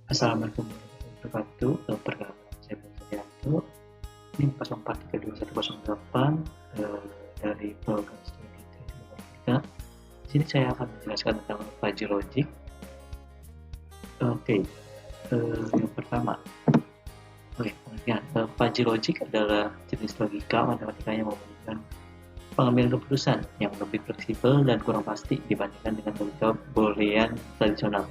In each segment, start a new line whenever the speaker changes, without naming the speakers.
Assalamualaikum warahmatullahi wabarakatuh. Perkenalkan saya Bung Sugianto. Ini 043108 dari program studi Teknik Informatika. Di sini saya akan menjelaskan tentang fuzzy logic. Yang pertama. Pengertian. Fuzzy logic adalah jenis logika matematika yang memungkinkan pengambilan keputusan yang lebih fleksibel dan kurang pasti dibandingkan dengan logika boolean tradisional.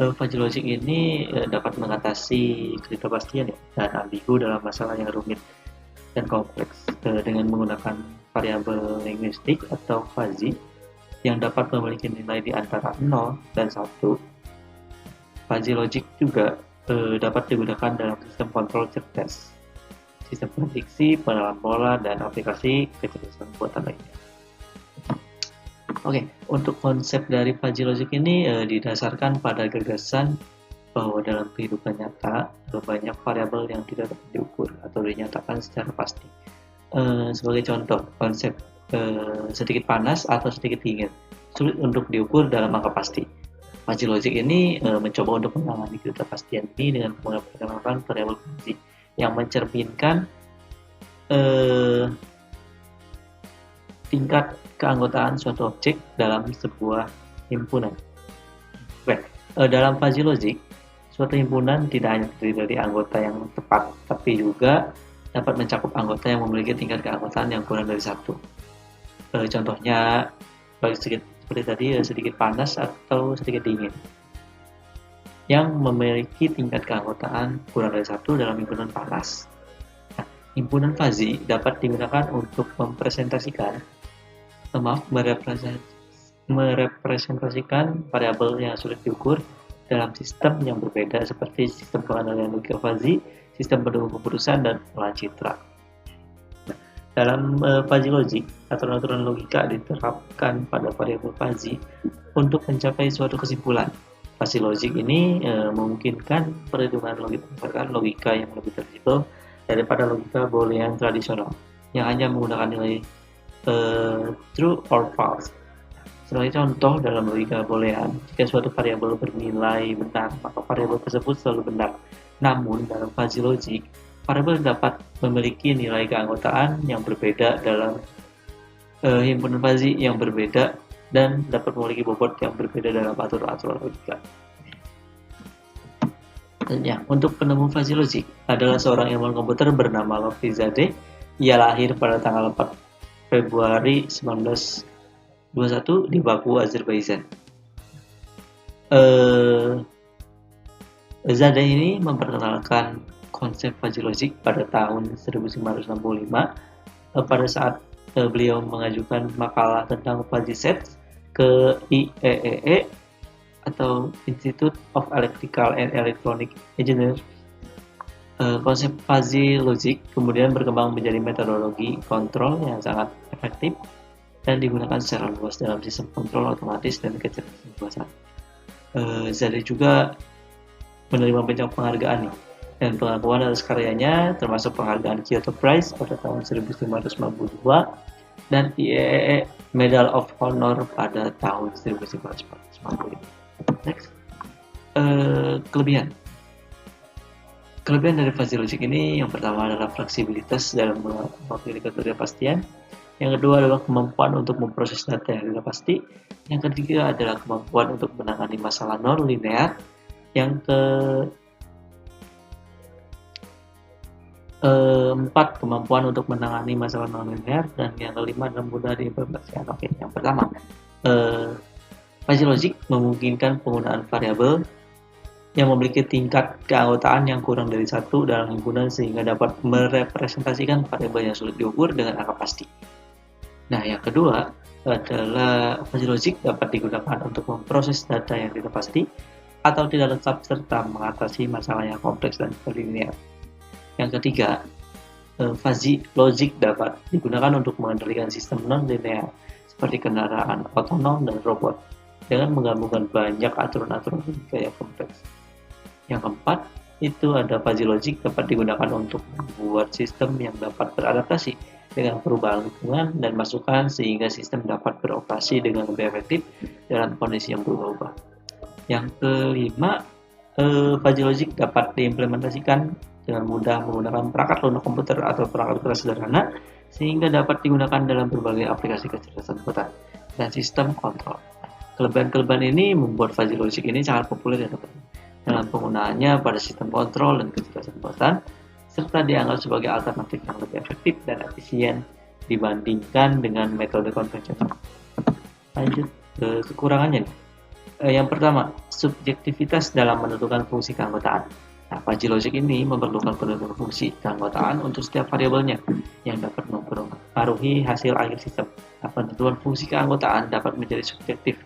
Fuzzy logic ini dapat mengatasi ketidakpastian dan ambigu dalam masalah yang rumit dan kompleks dengan menggunakan variabel linguistik atau fuzzy yang dapat memiliki nilai di antara 0 dan 1. Fuzzy logic juga dapat digunakan dalam sistem kontrol cerdas, sistem prediksi, pengenalan pola, dan aplikasi kecerdasan buatan lainnya. Untuk konsep dari fuzzy logic ini didasarkan pada gagasan bahwa dalam kehidupan nyata banyak variabel yang tidak dapat diukur atau dinyatakan secara pasti. Sebagai contoh, konsep sedikit panas atau sedikit dingin sulit untuk diukur dalam angka pasti. Fuzzy logic ini mencoba untuk menangani ketidakpastian ini dengan menggunakan variabel fuzzy yang mencerminkan tingkat keanggotaan suatu objek dalam sebuah himpunan. Dalam fuzzy logic, suatu himpunan tidak hanya terdiri dari anggota yang tepat, tapi juga dapat mencakup anggota yang memiliki tingkat keanggotaan yang kurang dari 1. Contohnya, seperti tadi, sedikit panas atau sedikit dingin, yang memiliki tingkat keanggotaan kurang dari 1 dalam himpunan panas. Himpunan fuzzy dapat digunakan untuk merepresentasikan variabel yang sulit diukur dalam sistem yang berbeda seperti sistem pengendalian logika fuzzy, sistem pendukung keputusan, dan pengolahan citra. Dalam fuzzy logic, aturan-aturan logika diterapkan pada variabel fuzzy untuk mencapai suatu kesimpulan. Fuzzy logic ini memungkinkan perhitungan logika yang lebih fleksibel daripada logika boolean tradisional yang hanya menggunakan nilai true or false. Sebagai contoh, dalam logika boolean, jika suatu variabel bernilai benar, maka variabel tersebut selalu benar. Namun, dalam fuzzy logic, variabel dapat memiliki nilai keanggotaan yang berbeda dalam himpunan fuzzy yang berbeda dan dapat memiliki bobot yang berbeda dalam aturan logika. Untuk penemu fuzzy logic adalah seorang ilmuwan komputer bernama Lovizadeh. Ia lahir pada tanggal 4 Februari 1921 di Baku, Azerbaijan. Zadeh ini memperkenalkan konsep fuzzy logic pada tahun 1965 pada saat beliau mengajukan makalah tentang fuzzy sets ke IEEE atau Institute of Electrical and Electronic Engineers. Konsep fuzzy logic kemudian berkembang menjadi metodologi kontrol yang sangat efektif dan digunakan secara luas dalam sistem kontrol otomatis dan kecerdasan buatan. Zadeh juga menerima banyak penghargaan dan pengakuan atas karyanya, termasuk penghargaan Kyoto Prize pada tahun 1992 dan IEEE Medal of Honor pada tahun 1995. Next, Kelebihan dari fuzzy logic ini yang pertama adalah fleksibilitas dalam memiliki ketidakpastian, yang kedua adalah kemampuan untuk memproses data yang tidak pasti, yang ketiga adalah kemampuan untuk menangani masalah non-linear, yang keempat kemampuan untuk menangani masalah non-linear, dan yang kelima adalah mudah diimplementasikan. Yang pertama, fuzzy logic memungkinkan penggunaan variabel yang memiliki tingkat keanggotaan yang kurang dari 1 dalam himpunan sehingga dapat merepresentasikan variabel yang sulit diukur dengan angka pasti. Yang kedua adalah fuzzy logic dapat digunakan untuk memproses data yang tidak pasti atau tidak lengkap serta mengatasi masalah yang kompleks dan linear. Yang ketiga, fuzzy logic dapat digunakan untuk mengendalikan sistem non-linear seperti kendaraan otonom dan robot dengan menggabungkan banyak aturan-aturan logika yang kompleks. Yang keempat, itu ada fuzzy logic dapat digunakan untuk membuat sistem yang dapat beradaptasi dengan perubahan lingkungan dan masukan sehingga sistem dapat beroperasi dengan lebih efektif dalam kondisi yang berubah-ubah. Yang kelima, Fuzzy logic dapat diimplementasikan dengan mudah menggunakan perangkat lunak komputer atau perangkat keras sederhana, sehingga dapat digunakan dalam berbagai aplikasi kecerdasan buatan dan sistem kontrol. Kelebihan-kelebihan ini membuat fuzzy logic ini sangat populer dalam penggunaannya pada sistem kontrol dan kecerdasan buatan, serta dianggap sebagai alternatif yang lebih efektif dan efisien dibandingkan dengan metode konvensional. Lanjut ke kekurangannya nih. Yang pertama, subjektivitas dalam menentukan fungsi keanggotaan. Nah, fuzzy logic ini memerlukan penentuan fungsi keanggotaan untuk setiap variabelnya yang dapat mempengaruhi hasil akhir sistem. Nah, penentuan fungsi keanggotaan dapat menjadi subjektif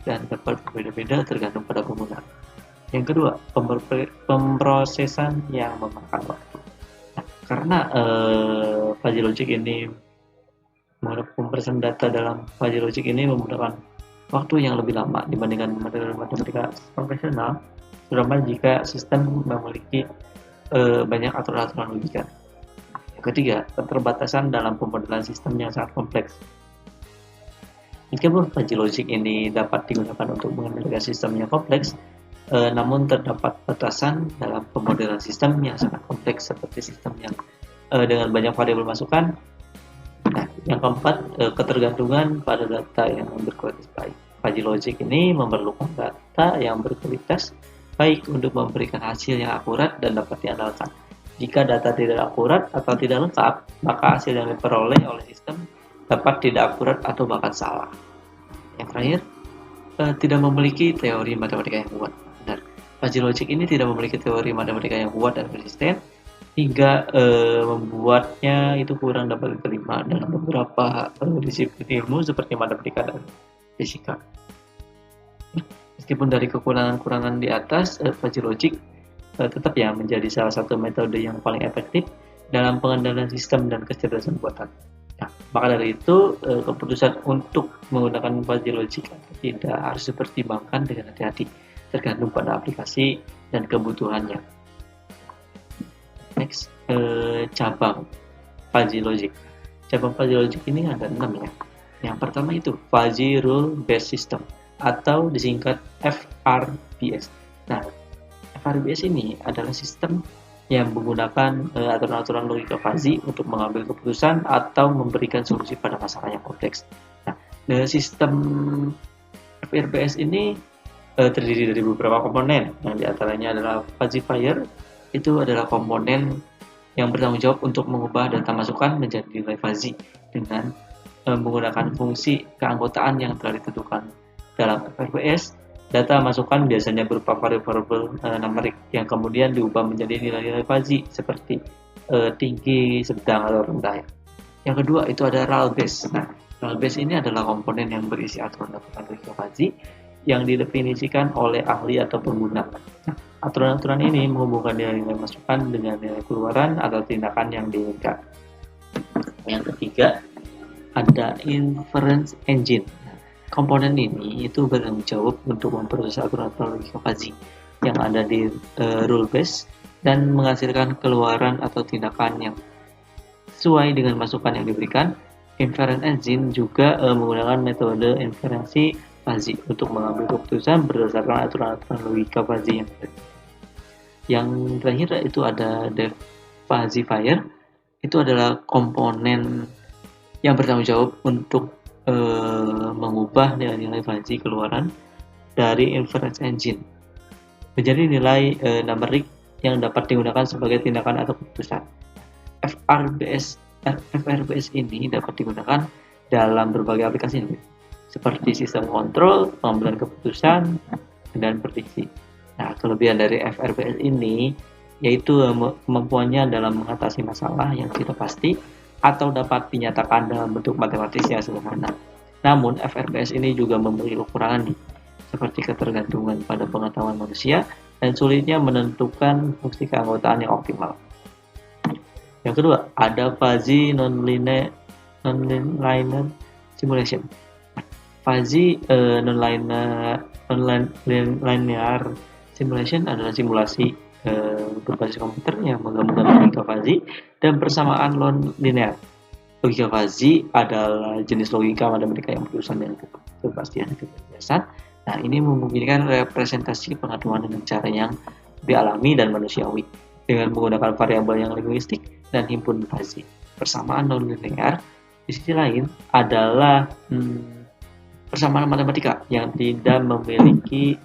dan dapat berbeda-beda tergantung pada pengguna. Yang kedua, pemrosesan yang memakan waktu. Nah, karena fuzzy logic ini pemrosesan data dalam fuzzy logic ini membutuhkan waktu yang lebih lama dibandingkan matematika konvensional, terutama jika sistem memiliki banyak aturan-aturan logika. Yang ketiga, keterbatasan dalam pemodelan sistem yang sangat kompleks. Meskipun fuzzy logic ini dapat digunakan untuk mengendalikan sistem yang kompleks, namun terdapat batasan dalam pemodelan sistem yang sangat kompleks seperti sistem yang dengan banyak variabel masukan. Nah, yang keempat, ketergantungan pada data yang berkualitas baik. Fuzzy logic ini memerlukan data yang berkualitas baik untuk memberikan hasil yang akurat dan dapat diandalkan. Jika data tidak akurat atau tidak lengkap, maka hasil yang diperoleh oleh sistem dapat tidak akurat atau bahkan salah. Yang terakhir, tidak memiliki teori matematika yang kuat. Benar, fuzzy logic ini tidak memiliki teori matematika yang kuat dan konsisten, hingga membuatnya itu kurang dapat diterima dalam beberapa disiplin ilmu seperti matematika dan fisika. Meskipun dari kekurangan-kekurangan di atas, fuzzy logic tetap ya menjadi salah satu metode yang paling efektif dalam pengendalian sistem dan kecerdasan buatan. Nah, maka dari itu keputusan untuk menggunakan fuzzy logic tidak harus dipertimbangkan dengan hati-hati, tergantung pada aplikasi dan kebutuhannya. Next, cabang fuzzy logic. Cabang fuzzy logic ini ada 6 ya. Yang pertama itu fuzzy rule based system atau disingkat FRBS. Nah, FRBS ini adalah sistem yang menggunakan aturan-aturan logika fuzzy untuk mengambil keputusan atau memberikan solusi pada masalah yang kompleks. Nah, sistem FRBS ini terdiri dari beberapa komponen, yang diantaranya adalah fuzzifier. Itu adalah komponen yang bertanggung jawab untuk mengubah data masukan menjadi nilai fuzzy dengan menggunakan fungsi keanggotaan yang telah ditentukan. Dalam FRBS, data masukan biasanya berupa variabel numerik yang kemudian diubah menjadi nilai-nilai fuzzy seperti tinggi, sedang, atau rendah. Yang kedua itu ada rule base. Nah, rule base ini adalah komponen yang berisi aturan-aturan logika fuzzy yang didefinisikan oleh ahli atau pengguna. Nah, aturan-aturan ini menghubungkan nilai-nilai masukan dengan nilai keluaran atau tindakan yang diinginkan. Yang ketiga, ada inference engine. Komponen ini itu bertanggung jawab untuk memproses aturan-aturan logika fuzzy yang ada di rule base dan menghasilkan keluaran atau tindakan yang sesuai dengan masukan yang diberikan. Inference engine juga menggunakan metode inferensi fuzzy untuk mengambil keputusan berdasarkan aturan-aturan logika fuzzy yang ada. Yang terakhir itu ada fuzzifier. Itu adalah komponen yang bertanggung jawab untuk mengubah nilai-nilai fuzzy keluaran dari inference engine menjadi nilai numerik yang dapat digunakan sebagai tindakan atau keputusan. FRBS ini dapat digunakan dalam berbagai aplikasi seperti sistem kontrol, pengambilan keputusan, dan prediksi. Nah, kelebihan dari FRBS ini yaitu kemampuannya dalam mengatasi masalah yang tidak pasti atau dapat dinyatakan dalam bentuk matematis yang sederhana. Namun, FRBS ini juga memiliki kekurangan seperti ketergantungan pada pengetahuan manusia dan sulitnya menentukan fungsi keanggotaan yang optimal. Yang kedua, ada fuzzy nonlinear simulation. Fuzzy nonlinear simulation adalah simulasi berbasis komputer yang menggabungkan logika fuzzy dan persamaan non-linear. Logika fuzzy adalah jenis logika matematika yang berurusan dengan kepastian dan kebiasaan, Nah, ini memungkinkan representasi pengetahuan dengan cara yang lebih alami dan manusiawi dengan menggunakan variabel yang linguistik dan himpun fuzzy. Persamaan non-linear di sisi lain adalah persamaan matematika yang tidak memiliki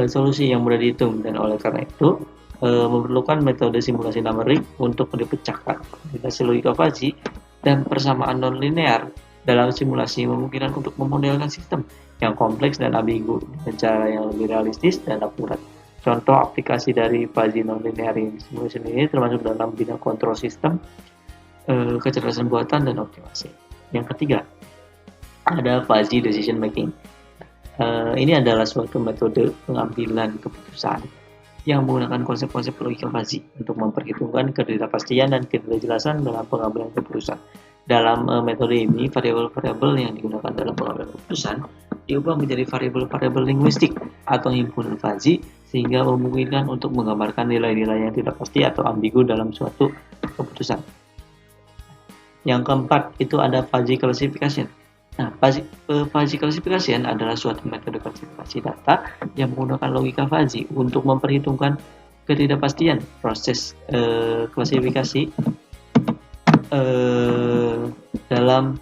solusi yang mudah dihitung, dan oleh karena itu memerlukan metode simulasi numerik untuk dipecahkan kombinasi logika fuzzy dan persamaan non-linear dalam simulasi memungkinkan untuk memodelkan sistem yang kompleks dan ambigu dengan cara yang lebih realistis dan akurat. Contoh aplikasi dari fuzzy non-linear simulation ini termasuk dalam bidang kontrol sistem, kecerdasan buatan, dan optimasi. Yang ketiga, ada fuzzy decision making. Ini adalah suatu metode pengambilan keputusan yang menggunakan konsep-konsep logika fuzzy untuk memperhitungkan ketidakpastian dan ketidakjelasan dalam pengambilan keputusan. Dalam metode ini, variabel-variabel yang digunakan dalam pengambilan keputusan diubah menjadi variabel-variabel linguistik atau himpunan fuzzy sehingga memungkinkan untuk menggambarkan nilai-nilai yang tidak pasti atau ambigu dalam suatu keputusan. Yang keempat, itu ada fuzzy classification. Nah, fuzzy classification adalah suatu metode klasifikasi data yang menggunakan logika fuzzy untuk memperhitungkan ketidakpastian. Proses klasifikasi dalam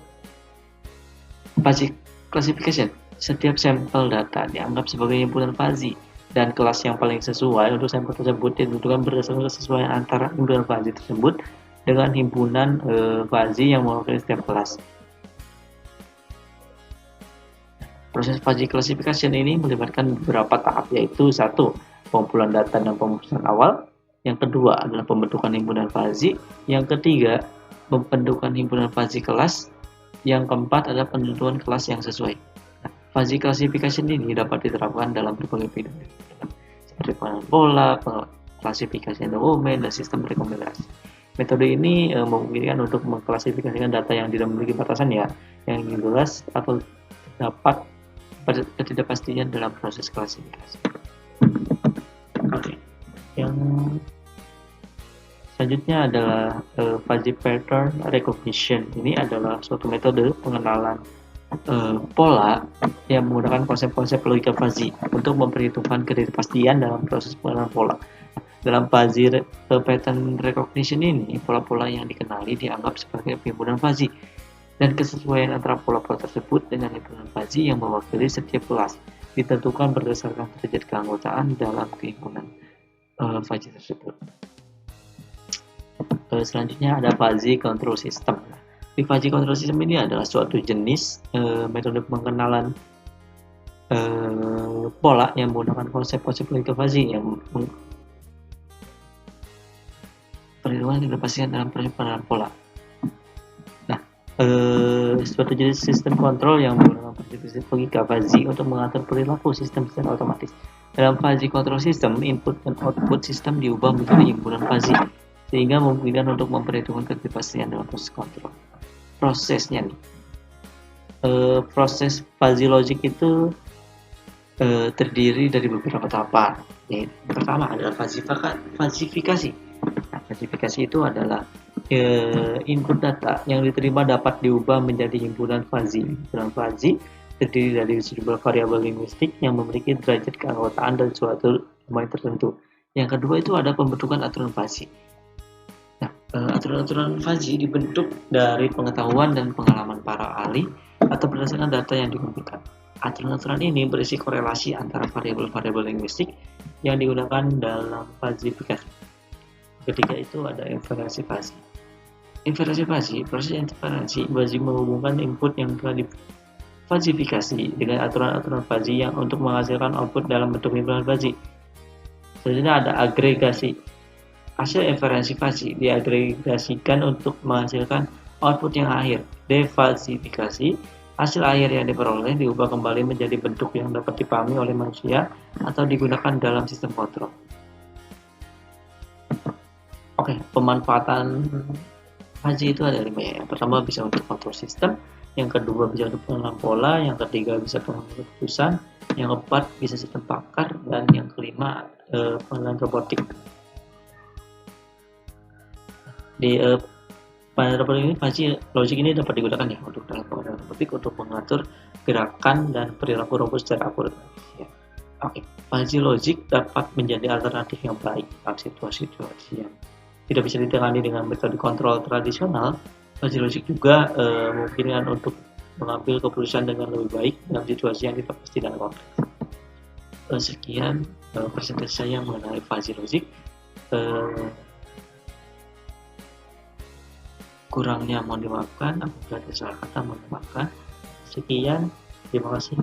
fuzzy classification, setiap sampel data dianggap sebagai himpunan fuzzy dan kelas yang paling sesuai untuk sampel tersebut ditentukan berdasarkan kesesuaian antara himpunan fuzzy tersebut dengan himpunan fuzzy yang mewakili setiap kelas. Proses fuzzy classification ini melibatkan beberapa tahap, yaitu 1. Pengumpulan data dan pemutusan awal. Yang kedua adalah pembentukan himpunan fuzzy. Yang ketiga, pembentukan himpunan fuzzy kelas. Yang keempat adalah penentuan kelas yang sesuai. Nah, fuzzy classification ini dapat diterapkan dalam berbagai bidang seperti pengenalan pola, klasifikasi dokumen, dan sistem rekomendasi. Metode ini memungkinkan untuk mengklasifikasikan data yang tidak memiliki batasan yang jelas atau dapat ketidakpastian dalam proses klasifikasi. Oke. Yang selanjutnya adalah fuzzy pattern recognition. Ini adalah suatu metode pengenalan pola yang menggunakan konsep-konsep logika fuzzy untuk memperhitungkan ketidakpastian dalam proses pengenalan pola. Dalam fuzzy pattern recognition ini, pola-pola yang dikenali dianggap sebagai himpunan fuzzy, dan kesesuaian antara pola-pola tersebut dengan himpunan fuzzy yang mewakili setiap kelas ditentukan berdasarkan derajat keanggotaan dalam kehimpunan fuzzy tersebut. Selanjutnya ada fuzzy control system. Di fuzzy control system ini adalah suatu jenis metode pengenalan pola yang menggunakan konsep-konsep logika fuzzy yang perhitungan ketidakpastian dalam proses pengenalan pola. Suatu jenis sistem kontrol yang menggunakan prinsip logika fuzzy untuk mengatur perilaku sistem secara otomatis. Dalam fuzzy control system, input dan output sistem diubah menjadi himpunan fuzzy sehingga memungkinkan untuk memperhitungkan ketidakpastian dalam proses kontrol. Prosesnya nih, proses fuzzy logic itu terdiri dari beberapa tahapan. Yaitu pertama adalah falsifikasi. Nah, falsifikasi itu adalah input data yang diterima dapat diubah menjadi himpunan fuzzy. Himpunan fuzzy terdiri dari sejumlah variabel linguistik yang memiliki derajat keanggotaan dan suatu domain tertentu. Yang kedua itu ada pembentukan aturan fuzzy. Nah, aturan-aturan fuzzy dibentuk dari pengetahuan dan pengalaman para ahli atau berdasarkan data yang dikumpulkan. Aturan-aturan ini berisi korelasi antara variabel-variabel linguistik yang digunakan dalam falsifikasi. Ketiga itu ada inferensi fuzzy. Inferensi fuzzy, proses inferensi fuzzy menghubungkan input yang telah difalsifikasi dengan aturan-aturan fuzzy yang untuk menghasilkan output dalam bentuk himpunan fuzzy. Selanjutnya ada agregasi. Hasil inferensi fuzzy diagregasikan untuk menghasilkan output yang akhir. Defalsifikasi, hasil akhir yang diperoleh diubah kembali menjadi bentuk yang dapat dipahami oleh manusia atau digunakan dalam sistem kontrol. Oke, pemanfaatan fuzzy itu ada 5 ya. Yang pertama bisa untuk kontrol sistem, yang kedua bisa untuk pengenalan pola, yang ketiga bisa pengambilan keputusan, yang keempat bisa sistem pakar, dan yang kelima pengenalan robotik. Di Pada ini fuzzy logic ini dapat digunakan ya untuk dalam pengendalian topik untuk mengatur gerakan dan perilaku robot secara akurat. Ya. Oke, fuzzy logic dapat menjadi alternatif yang baik dalam situasi-situasi yang tidak bisa ditangani dengan metode kontrol tradisional. Fuzzy logic juga memungkinkan untuk mengambil keputusan dengan lebih baik dalam situasi yang tidak pasti dan kompleks. Sekian presentasi saya mengenai fuzzy logic. Kurangnya mohon dimaafkan, apabila ada salah kata mohon dimaafkan. Sekian, terima kasih.